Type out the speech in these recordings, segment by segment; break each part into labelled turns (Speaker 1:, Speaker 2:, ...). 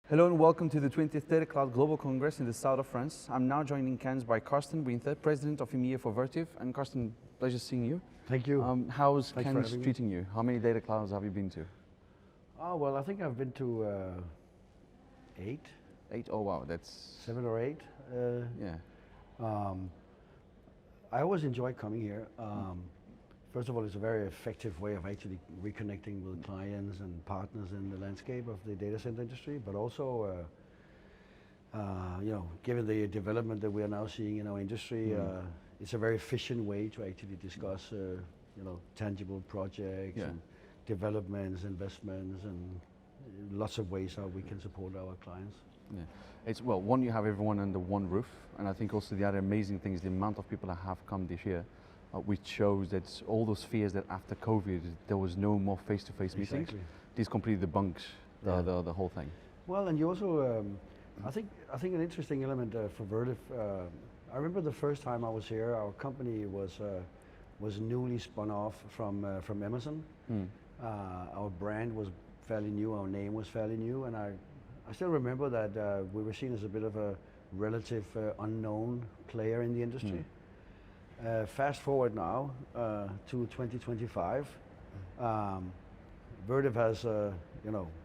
Speaker 1: Hello and welcome to the 20th Datacloud Global Congress in the south of France. I'm now joined in Cannes by Karsten Winther, President of EMEA for Vertiv. And Karsten, pleasure seeing you.
Speaker 2: Thank you.
Speaker 1: How's Cannes treating you? How many Dataclouds have you been to?
Speaker 2: Oh, well, I think I've been to 8.
Speaker 1: 8? Oh wow, that's...
Speaker 2: 7 or 8.
Speaker 1: Yeah.
Speaker 2: I always enjoy coming here. First of all, it's a very effective way of actually reconnecting with clients and partners in the landscape of the data center industry, but also, given the development that we are now seeing in our industry, it's a very efficient way to actually discuss, tangible projects and developments, investments, and lots of ways how we can support our clients.
Speaker 1: Yeah, it's one, you have everyone under one roof, and I think also the other amazing thing is the amount of people that have come this year. Which shows that all those fears that after COVID there was no more face-to-face meetings. This completely debunks the whole thing.
Speaker 2: Well, and you also, I think an interesting element for Vertiv. I remember the first time I was here, our company was newly spun off from Amazon. Our brand was fairly new, our name was fairly new, and I still remember that we were seen as a bit of a relative unknown player in the industry. Fast forward now to 2025, Vertiv has,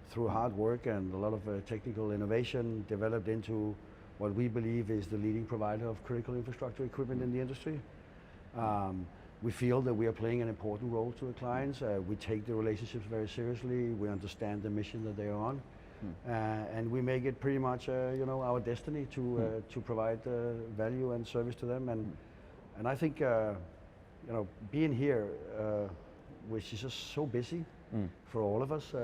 Speaker 2: through hard work and a lot of technical innovation, developed into what we believe is the leading provider of critical infrastructure equipment in the industry. We feel that we are playing an important role to the clients. We take the relationships very seriously. We understand the mission that they are on. And we make it pretty much, our destiny to provide value and service to them. And I think, being here, which is just so busy for all of us,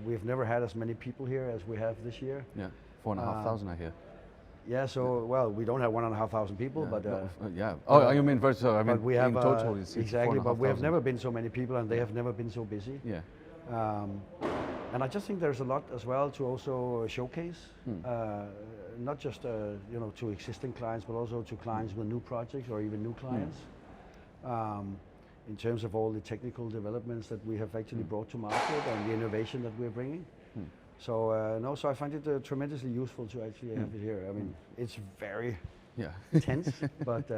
Speaker 2: we've never had as many people here as we have this year.
Speaker 1: Yeah, 4,500 I hear.
Speaker 2: Yeah, so, well, we don't have 1,500 people, but...
Speaker 1: yeah. Oh, you mean Vertiv, so I mean,
Speaker 2: we have,
Speaker 1: in total it's
Speaker 2: exactly, but we have never been so many people, and they have never been so busy.
Speaker 1: Yeah.
Speaker 2: And I just think there's a lot as well to also showcase, not just to existing clients, but also to clients with new projects or even new clients. In terms of all the technical developments that we have actually brought to market and the innovation that we're bringing. So so I find it tremendously useful to actually have it here. I mean, it's very tense, but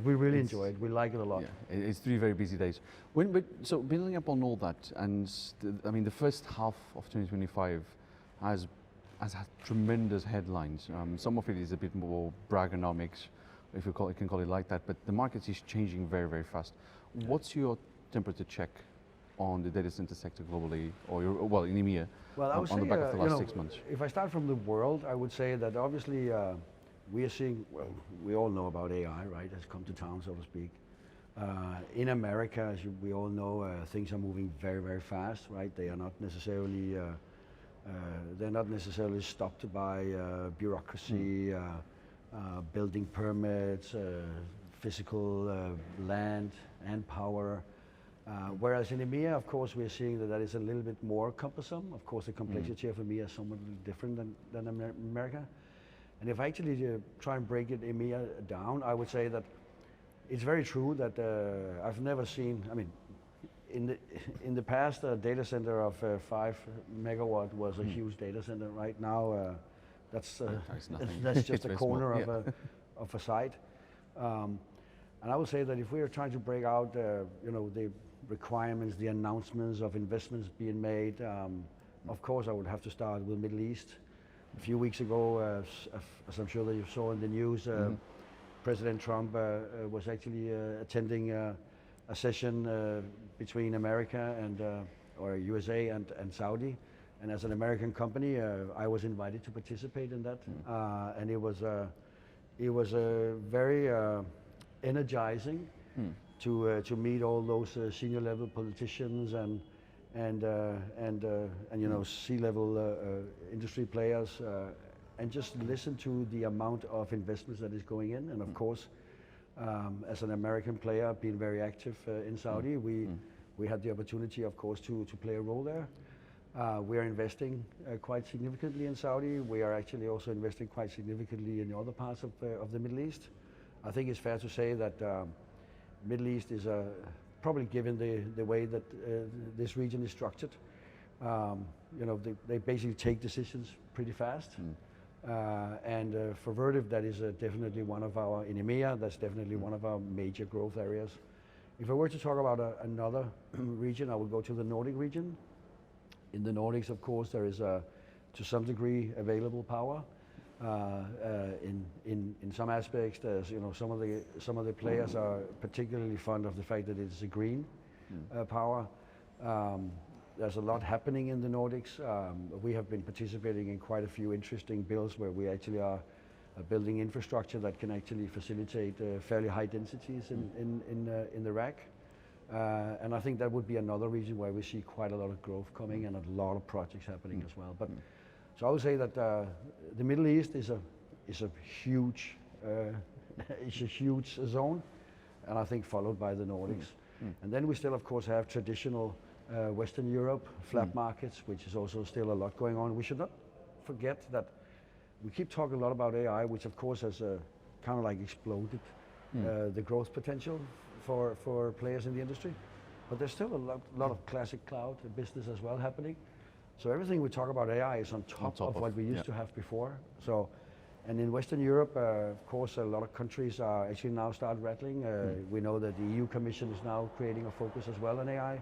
Speaker 2: we really enjoy it. We like it a lot.
Speaker 1: Yeah, it's 3 very busy days. So building upon all that, and the first half of 2025 has had tremendous headlines. Some of it is a bit more braggonomics, if you can call it like that, but the market is changing very, very fast. What's your temperature check on the data center sector globally, or in EMEA, on the back of the last 6 months?
Speaker 2: If I start from the world, I would say that obviously we are seeing, we all know about AI, right, has come to town, so to speak. In America, as we all know, things are moving very, very fast, right? They are not necessarily, they're not necessarily stopped by bureaucracy, building permits, physical land and power. Whereas in EMEA, of course, we're seeing that is a little bit more cumbersome. Of course, the complexity of EMEA is somewhat different than America. And if I actually try and break it EMEA down, I would say that it's very true that I've never seen, in the past, a data center of 5 megawatt was a huge data center. Right now, that's just a corner of a site. And I would say that if we are trying to break out, the requirements, the announcements of investments being made, of course, I would have to start with Middle East. A few weeks ago, as I'm sure that you saw in the news, President Trump was actually attending a session between America or USA and Saudi. And as an American company, I was invited to participate in that. And it was very energizing to meet all those senior level politicians and C-level industry players, and just listen to the amount of investments that is going in. And of course, as an American player, being very active in Saudi, we had the opportunity, of course, to play a role there. We are investing quite significantly in Saudi. We are actually also investing quite significantly in the other parts of the Middle East. I think it's fair to say that Middle East is probably given the way that this region is structured. You know, they basically take decisions pretty fast. And for Vertiv, that is definitely one of our, in EMEA, that's definitely one of our major growth areas. If I were to talk about another region, I would go to the Nordic region. In the Nordics, of course, there is to some degree available power. In some aspects, there's, you know, some of the players are particularly fond of the fact that it's a green power. There's a lot happening in the Nordics. We have been participating in quite a few interesting builds where we actually are building infrastructure that can actually facilitate fairly high densities in the rack. And I think that would be another region where we see quite a lot of growth coming and a lot of projects happening as well. But so I would say that the Middle East is a huge zone, and I think followed by the Nordics. And then we still, of course, have traditional Western Europe, flat markets, which is also still a lot going on. We should not forget that we keep talking a lot about AI, which of course has kind of like exploded the growth potential for players in the industry. But there's still a lot of classic cloud business as well happening. So everything we talk about AI is on top of what we used to have before. So, and in Western Europe, of course, a lot of countries are actually now start rattling. We know that the EU Commission is now creating a focus as well on AI,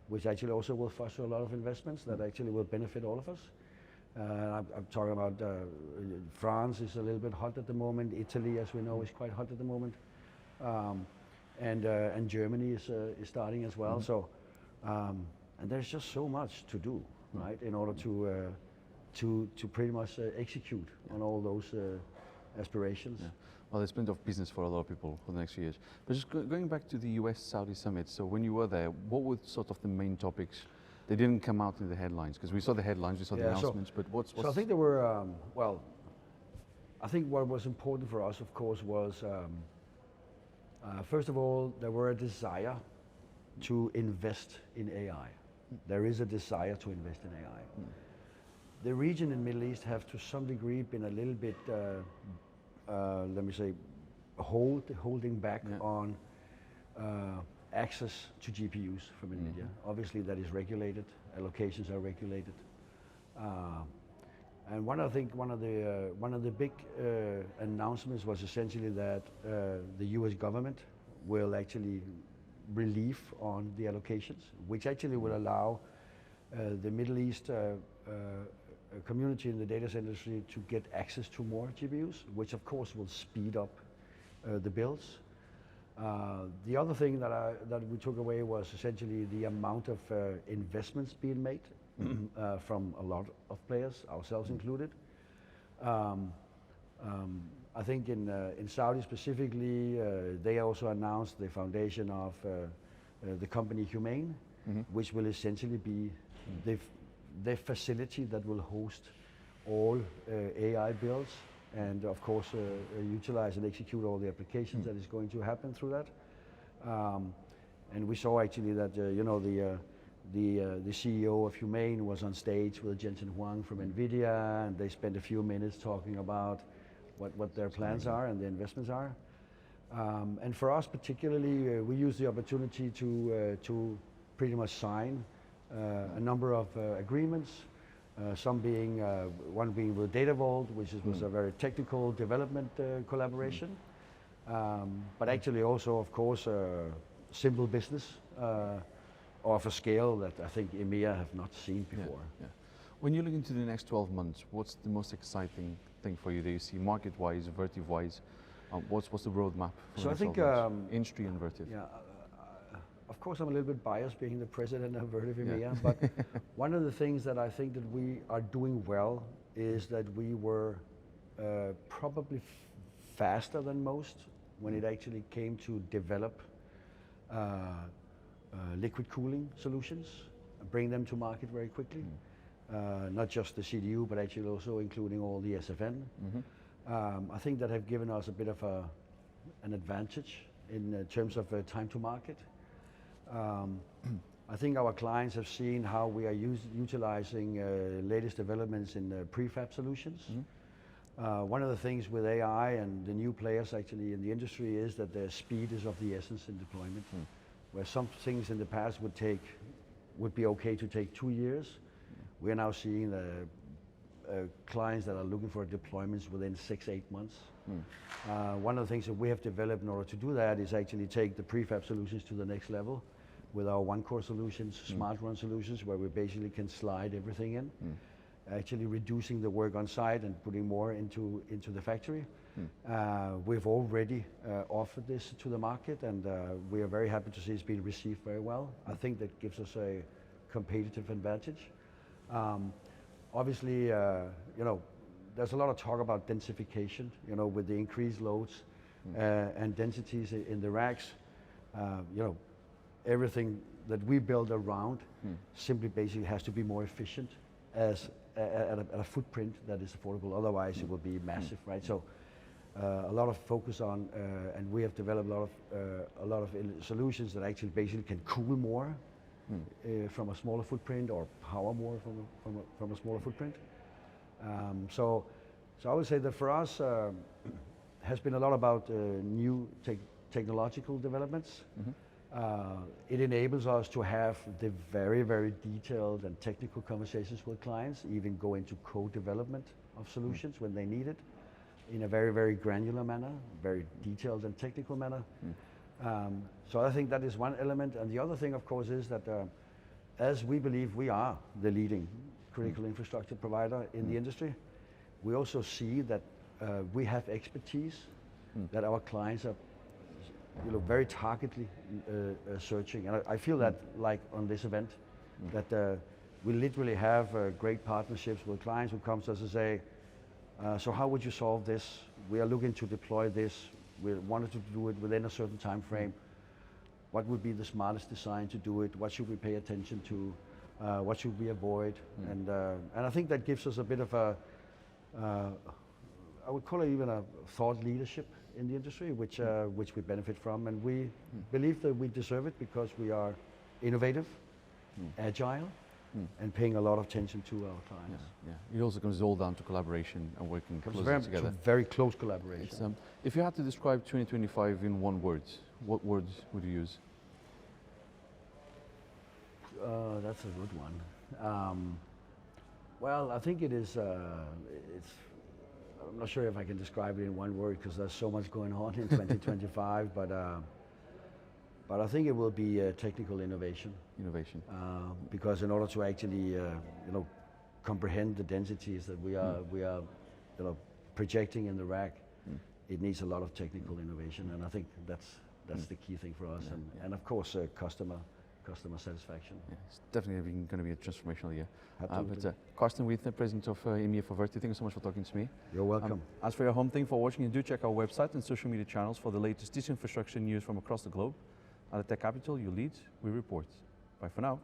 Speaker 2: which actually also will foster a lot of investments that actually will benefit all of us. I'm talking about France is a little bit hot at the moment. Italy, as we know, is quite hot at the moment. And Germany is starting as well. So, and there's just so much to do, right, in order to pretty much execute on all those aspirations.
Speaker 1: Well, there's plenty of business for a lot of people for the next few years. But just going back to the US-Saudi summit, so when you were there, what were sort of the main topics? They didn't come out in the headlines, because we saw the headlines, we saw the announcements, but what's...
Speaker 2: So I think there were, well, I think what was important for us, of course, was, first of all, there were a desire to invest in AI. There is a desire to invest in AI. The region in Middle East have to some degree been a little bit, let me say, holding back on access to GPUs from NVIDIA. Obviously that is regulated, allocations are regulated. And one of the big announcements was essentially that the US government will actually relieve on the allocations, which actually will allow the Middle East community in the data center industry to get access to more GPUs, which of course will speed up the builds. The other thing that we took away was essentially the amount of investments being made from a lot of players, ourselves included. I think in Saudi specifically, they also announced the foundation of the company Humane, which will essentially be the facility that will host all AI builds, and of course utilize and execute all the applications that is going to happen through that. And we saw actually that you know, the CEO of Humane was on stage with Jensen Huang from NVIDIA, and they spent a few minutes talking about what their plans are and the investments are. And for us particularly, we used the opportunity to pretty much sign a number of agreements. Some being, one being with Data Vault, which was a very technical development collaboration, but actually also, of course, simple business of a scale that I think EMEA have not seen before.
Speaker 1: When you look into the next 12 months, what's the most exciting thing for you that you see market-wise, Vertiv-wise? What's the roadmap for
Speaker 2: so
Speaker 1: the
Speaker 2: I think
Speaker 1: industry and Vertiv?
Speaker 2: Of course, I'm a little bit biased being the president of Vertiv EMEA, but one of the things that I think that we are doing well is that we were probably faster than most when it actually came to develop liquid cooling solutions, bring them to market very quickly. Not just the CDU, but actually also including all the SFN. I think that have given us a bit of an advantage in terms of time to market. I think our clients have seen how we are utilizing latest developments in prefab solutions. One of the things with AI and the new players actually in the industry is that the speed is of the essence in deployment. where some things in the past would be okay to take 2 years, we are now seeing clients that are looking for deployments within 6-8 months. One of the things that we have developed in order to do that is actually take the prefab solutions to the next level with our one-core solutions, smart run solutions, where we basically can slide everything in, actually reducing the work on site and putting more into the factory. We've already offered this to the market, and we are very happy to see it's been received very well. I think that gives us a competitive advantage. Obviously, there's a lot of talk about densification, with the increased loads and densities in the racks. Everything that we build around simply basically has to be more efficient at a footprint that is affordable. Otherwise, it will be massive, right? So, a lot of focus on, and we have developed a lot of solutions that actually basically can cool more from a smaller footprint, or power more from a smaller footprint. So I would say that for us has been a lot about new technological developments. It enables us to have the very, very detailed and technical conversations with clients, even go into co-development of solutions when they need it, in a very, very granular manner, very detailed and technical manner. So I think that is one element. And the other thing, of course, is that as we believe we are the leading critical infrastructure provider in the industry, we also see that we have expertise that our clients are very targetedly searching. And I feel that, like on this event, that we literally have great partnerships with clients who come to us and say, so how would you solve this? We are looking to deploy this. We wanted to do it within a certain time frame. What would be the smartest design to do it? What should we pay attention to? What should we avoid? And I think that gives us a bit of a, I would call it even a thought leadership in the industry, which we benefit from. And we believe that we deserve it because we are innovative, agile, and paying a lot of attention to our clients.
Speaker 1: Yeah. It also comes all down to collaboration and working closely together.
Speaker 2: Very close collaboration.
Speaker 1: If you had to describe 2025 in one word, what words would you use?
Speaker 2: That's a good one. Well, I think it is. I'm not sure if I can describe it in one word because there's so much going on in 2025. But I think it will be technical innovation. Innovation. Because in order to actually, comprehend the densities that we are, projecting in the rack, it needs a lot of technical innovation, and I think that's the key thing for us. And of course, customer satisfaction. Yeah, it's definitely going to be a transformational year. But Karsten Winther, President of EMEA for Vertiv, thank you so much for talking to me. You're welcome. As for your home, thank you for watching, and do check our website and social media channels for the latest digital infrastructure news from across the globe. At the Tech Capital, you lead, we report. Bye for now.